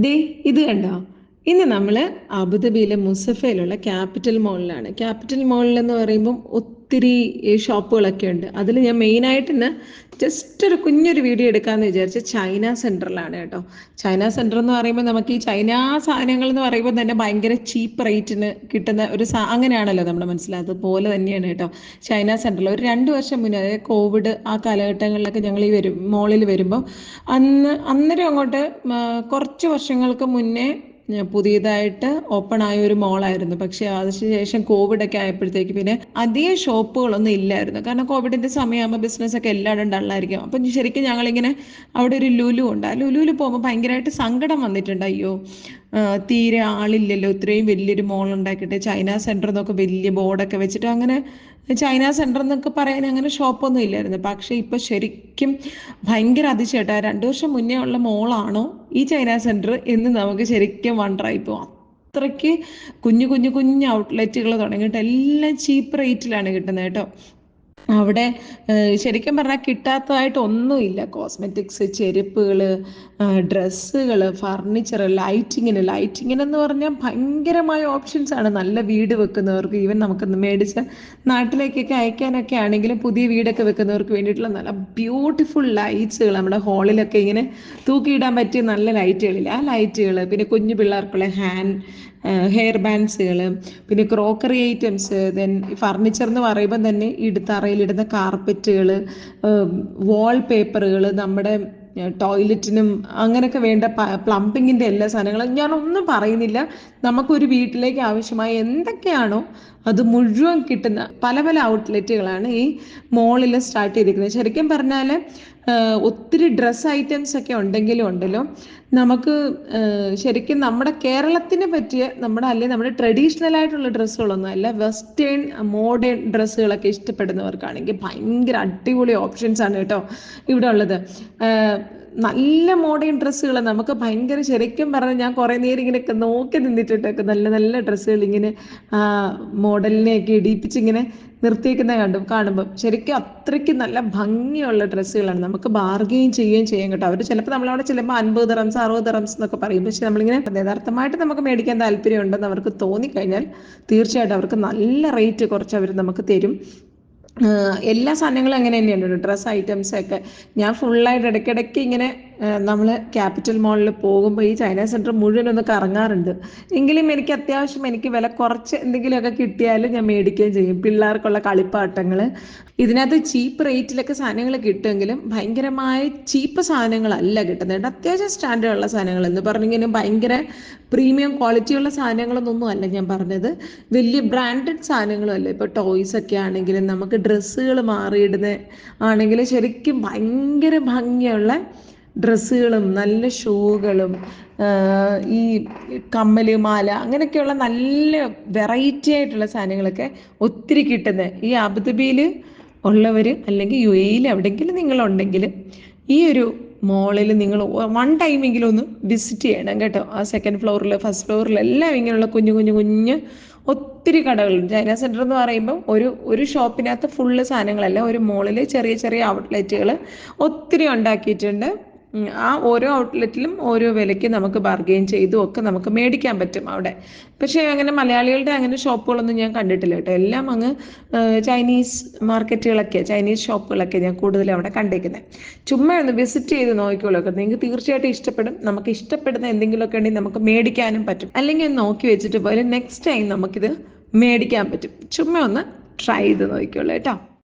ദേ ഇത് കണ്ടോ. ഇന്ന് നമ്മൾ അബുദാബിയിലെ മുസഫയിലുള്ള ക്യാപിറ്റൽ മോളിലാണ്. ക്യാപിറ്റൽ മോളിൽ എന്ന് പറയുമ്പം ഒത്തിരി ഷോപ്പുകളൊക്കെ ഉണ്ട്. അതിൽ ഞാൻ മെയിനായിട്ട് ഇന്ന് ജസ്റ്റ് ഒരു കുഞ്ഞൊരു വീഡിയോ എടുക്കാമെന്ന് വിചാരിച്ച ചൈന സെൻറ്ററിലാണ് കേട്ടോ. ചൈന സെൻറ്റർ എന്ന് പറയുമ്പോൾ നമുക്ക് ഈ ചൈന സാധനങ്ങൾ എന്ന് പറയുമ്പോൾ തന്നെ ഭയങ്കര ചീപ്പ് റേറ്റിന് കിട്ടുന്ന ഒരു അങ്ങനെയാണല്ലോ നമ്മൾ മനസ്സിലായത്. അതുപോലെ തന്നെയാണ് കേട്ടോ ചൈന സെൻറ്ററിൽ. ഒരു 2 വർഷം മുന്നേ, അതായത് കോവിഡ് ആ കാലഘട്ടങ്ങളിലൊക്കെ ഞങ്ങൾ ഈ മോളിൽ വരുമ്പോൾ അന്നേരം അങ്ങോട്ട് കുറച്ച് വർഷങ്ങൾക്ക് മുന്നേ പുതിയതായിട്ട് ഓപ്പൺ ആയ ഒരു മോളായിരുന്നു. പക്ഷെ അതിനുശേഷം കോവിഡൊക്കെ ആയപ്പോഴത്തേക്ക് പിന്നെ അധികം ഷോപ്പുകളൊന്നും ഇല്ലായിരുന്നു. കാരണം കോവിഡിന്റെ സമയമാകുമ്പോൾ ബിസിനസ് ഒക്കെ എല്ലാവരും ഡള്ളായിരിക്കും. അപ്പം ശരിക്കും ഞങ്ങളിങ്ങനെ അവിടെ ഒരു ലുലു ഉണ്ട്. ആ ലുലുവിൽ പോകുമ്പോൾ ഭയങ്കരമായിട്ട് സങ്കടം വന്നിട്ടുണ്ട്. അയ്യോ, തീരെ ആളില്ലല്ലോ, ഇത്രയും വലിയൊരു മോൾ ഉണ്ടാക്കിയിട്ട് ചൈന സെൻറ്റർ എന്നൊക്കെ വലിയ ബോർഡൊക്കെ വെച്ചിട്ട് അങ്ങനെ ചൈന സെൻറ്റർ എന്നൊക്കെ പറയാൻ അങ്ങനെ ഷോപ്പൊന്നും ഇല്ലായിരുന്നു. പക്ഷേ ഇപ്പം ശരിക്കും ഭയങ്കര അതിശയട്ടാ, 2 വർഷം മുന്നേ ഉള്ള മോളാണോ ഈ ചൈന സെൻറ്റർ എന്ന് നമുക്ക് ശരിക്കും വണ്ടറായി പോകും. അത്രയ്ക്ക് കുഞ്ഞു കുഞ്ഞു കുഞ്ഞു ഔട്ട്ലെറ്റുകൾ തുടങ്ങിയിട്ട് എല്ലാം ചീപ്പ് റേറ്റിലാണ് കിട്ടുന്നത് കേട്ടോ. അവിടെ ശരിക്കും പറഞ്ഞാൽ കിട്ടാത്തതായിട്ട് ഒന്നുമില്ല. കോസ്മെറ്റിക്സ്, ചെരുപ്പുകൾ, ഡ്രസ്സുകൾ, ഫർണിച്ചർ, ലൈറ്റിങ്ങിനെന്ന് പറഞ്ഞാൽ ഭയങ്കരമായ ഓപ്ഷൻസ് ആണ്. നല്ല വീട് വെക്കുന്നവർക്ക്, ഈവൻ നമുക്ക് മേടിച്ച നാട്ടിലേക്കൊക്കെ അയക്കാനൊക്കെ ആണെങ്കിലും പുതിയ വീടൊക്കെ വെക്കുന്നവർക്ക് വേണ്ടിയിട്ടുള്ള നല്ല ബ്യൂട്ടിഫുൾ ലൈറ്റ്സുകൾ നമ്മുടെ ഹാളിലൊക്കെ ഇങ്ങനെ തൂക്കിയിടാൻ പറ്റിയ നല്ല ലൈറ്റുകളില്ല, ആ ലൈറ്റുകൾ, പിന്നെ കുഞ്ഞു പിള്ളേർക്കുള്ള ഹെയർ ബാൻഡ്സുകൾ, പിന്നെ ക്രോക്കറി ഐറ്റംസ്, ദെൻ ഫർണിച്ചർ എന്ന് പറയുമ്പോൾ തന്നെ തറയിലിടുന്ന കാർപ്പറ്റുകൾ, വാൾ പേപ്പറുകൾ, നമ്മുടെ ടോയ്ലറ്റിനും അങ്ങനെയൊക്കെ വേണ്ട പ്ലംബിങ്ങിൻ്റെ എല്ലാ സാധനങ്ങളും ഞാനൊന്നും പറയുന്നില്ല. നമുക്കൊരു വീട്ടിലേക്ക് ആവശ്യമായ എന്തൊക്കെയാണോ അത് മുഴുവൻ കിട്ടുന്ന പല പല ഔട്ട്ലെറ്റുകളാണ് ഈ മോളിൽ സ്റ്റാർട്ട് ചെയ്തിരിക്കുന്നത്. ശരിക്കും പറഞ്ഞാൽ ഒത്തിരി ഡ്രസ്സ് ഐറ്റംസ് ഒക്കെ ഉണ്ടെങ്കിലും ഉണ്ടല്ലോ, നമുക്ക് ശരിക്കും നമ്മുടെ കേരളത്തിന് പറ്റിയ നമ്മുടെ ട്രഡീഷണൽ ആയിട്ടുള്ള ഡ്രസ്സുകളൊന്നും അല്ല, വെസ്റ്റേൺ മോഡേൺ ഡ്രസ്സുകളൊക്കെ ഇഷ്ടപ്പെടുന്നവർക്കാണെങ്കിൽ ഭയങ്കര അടിപൊളി ഓപ്ഷൻസ് ആണ് കേട്ടോ ഇവിടെ ഉള്ളത്. നല്ല മോഡേൺ ഡ്രസ്സുകൾ നമുക്ക് ഭയങ്കര, ശരിക്കും പറഞ്ഞാൽ ഞാൻ കുറേ നേരം ഇങ്ങനെയൊക്കെ നോക്കി നിന്നിട്ടുണ്ടൊക്കെ നല്ല നല്ല ഡ്രസ്സുകൾ ഇങ്ങനെ മോഡലിനെയൊക്കെ ഇടിപ്പിച്ച് ഇങ്ങനെ നിർത്തിയേക്കുന്ന കാണുമ്പോൾ ശരിക്കും അത്രയ്ക്ക് നല്ല ഭംഗിയുള്ള ഡ്രസ്സുകളാണ്. നമുക്ക് ബാർഗെയിൻ ചെയ്യുകയും ചെയ്യാം കേട്ടോ. അവർ ചിലപ്പോൾ നമ്മളവിടെ ചിലപ്പോൾ 50 ദിറംസ് 60 ദിറംസ് എന്നൊക്കെ പറയും. പക്ഷെ നമ്മളിങ്ങനെ യഥാർത്ഥമായിട്ട് നമുക്ക് മേടിക്കാൻ താല്പര്യം ഉണ്ടെന്ന് അവർക്ക് തോന്നിക്കഴിഞ്ഞാൽ തീർച്ചയായിട്ടും അവർക്ക് നല്ല റേറ്റ് കുറച്ച് അവർ നമുക്ക് തരും. എല്ലാ സാധനങ്ങളും അങ്ങനെ തന്നെയാണ്. ഡ്രസ്സ് ഐറ്റംസ് ഒക്കെ ഞാൻ ഫുള്ളായിട്ട് ഇടയ്ക്കിടയ്ക്ക് ഇങ്ങനെ നമ്മൾ ക്യാപിറ്റൽ മോളിൽ പോകുമ്പോൾ ഈ ചൈന സെൻറ്റർ മുഴുവൻ ഒന്ന് കറങ്ങാറുണ്ട്. എങ്കിലും എനിക്ക് അത്യാവശ്യം എനിക്ക് വില കുറച്ച് എന്തെങ്കിലുമൊക്കെ കിട്ടിയാലും ഞാൻ മേടിക്കുകയും ചെയ്യും. പിള്ളേർക്കുള്ള കളിപ്പാട്ടങ്ങൾ, ഇതിനകത്ത് ചീപ്പ് റേറ്റിലൊക്കെ സാധനങ്ങൾ കിട്ടുമെങ്കിലും ഭയങ്കരമായ ചീപ്പ് സാധനങ്ങളല്ല കിട്ടുന്നത്. അത്യാവശ്യം സ്റ്റാൻഡേർഡുള്ള സാധനങ്ങൾ എന്ന് പറഞ്ഞിങ്ങനെ ഭയങ്കര പ്രീമിയം ക്വാളിറ്റിയുള്ള സാധനങ്ങളൊന്നും അല്ല ഞാൻ പറഞ്ഞത്. വലിയ ബ്രാൻഡഡ് സാധനങ്ങളും അല്ല. ഇപ്പോൾ ടോയ്സ് ഒക്കെ ആണെങ്കിലും നമുക്ക് ഡ്രസ്സുകൾ മാറിയിടുന്ന ആണെങ്കിലും ശരിക്കും ഭയങ്കര ഭംഗിയുള്ള ഡ്രസ്സുകളും നല്ല ഷൂകളും ഈ കമ്മല്, മാല, അങ്ങനെയൊക്കെയുള്ള നല്ല വെറൈറ്റി ആയിട്ടുള്ള സാധനങ്ങളൊക്കെ ഒത്തിരി കിട്ടുന്നത് ഈ അബുദാബിയിൽ ഉള്ളവർ അല്ലെങ്കിൽ UAE എവിടെയെങ്കിലും നിങ്ങളുണ്ടെങ്കിൽ ഈ ഒരു മോളിൽ നിങ്ങൾ വൺ ടൈമെങ്കിലും ഒന്ന് വിസിറ്റ് ചെയ്യണം കേട്ടോ. ആ സെക്കൻഡ് ഫ്ലോറിൽ, ഫസ്റ്റ് ഫ്ലോറിൽ എല്ലാം ഇങ്ങനെയുള്ള കുഞ്ഞു കുഞ്ഞു കുഞ്ഞ് ഒത്തിരി കടകളുണ്ട്. ചൈന സെൻറ്റർ എന്ന് പറയുമ്പോൾ ഒരു ഷോപ്പിനകത്ത് ഫുള്ള് സാധനങ്ങളല്ല, ഒരു മോളിൽ ചെറിയ ചെറിയ ഔട്ട്ലെറ്റുകൾ ഒത്തിരി ഉണ്ടാക്കിയിട്ടുണ്ട്. ആ ഓരോ ഔട്ട്ലെറ്റിലും ഓരോ വിലയ്ക്ക് നമുക്ക് ബാർഗെയിൻ ചെയ്തും ഒക്കെ നമുക്ക് മേടിക്കാൻ പറ്റും അവിടെ. പക്ഷേ അങ്ങനെ മലയാളികളുടെ അങ്ങനെ ഷോപ്പുകളൊന്നും ഞാൻ കണ്ടിട്ടില്ല കേട്ടോ. എല്ലാം അങ്ങ് ചൈനീസ് മാർക്കറ്റുകളൊക്കെ, ചൈനീസ് ഷോപ്പുകളൊക്കെ ഞാൻ കൂടുതലും അവിടെ കണ്ടേക്കുന്നത്. ചുമ്മാ ഒന്ന് വിസിറ്റ് ചെയ്ത് നോക്കിക്കോളൂ. നിങ്ങൾക്ക് തീർച്ചയായിട്ടും ഇഷ്ടപ്പെടും. നമുക്ക് ഇഷ്ടപ്പെടുന്ന എന്തെങ്കിലുമൊക്കെ ഉണ്ടെങ്കിൽ നമുക്ക് മേടിക്കാനും പറ്റും. അല്ലെങ്കിൽ ഒന്ന് നോക്കി വെച്ചിട്ട് പോലും നെക്സ്റ്റ് ടൈം നമുക്കിത് മേടിക്കാൻ പറ്റും. ചുമ്മാ ഒന്ന് ട്രൈ ചെയ്ത് നോക്കിക്കോളൂ കേട്ടോ.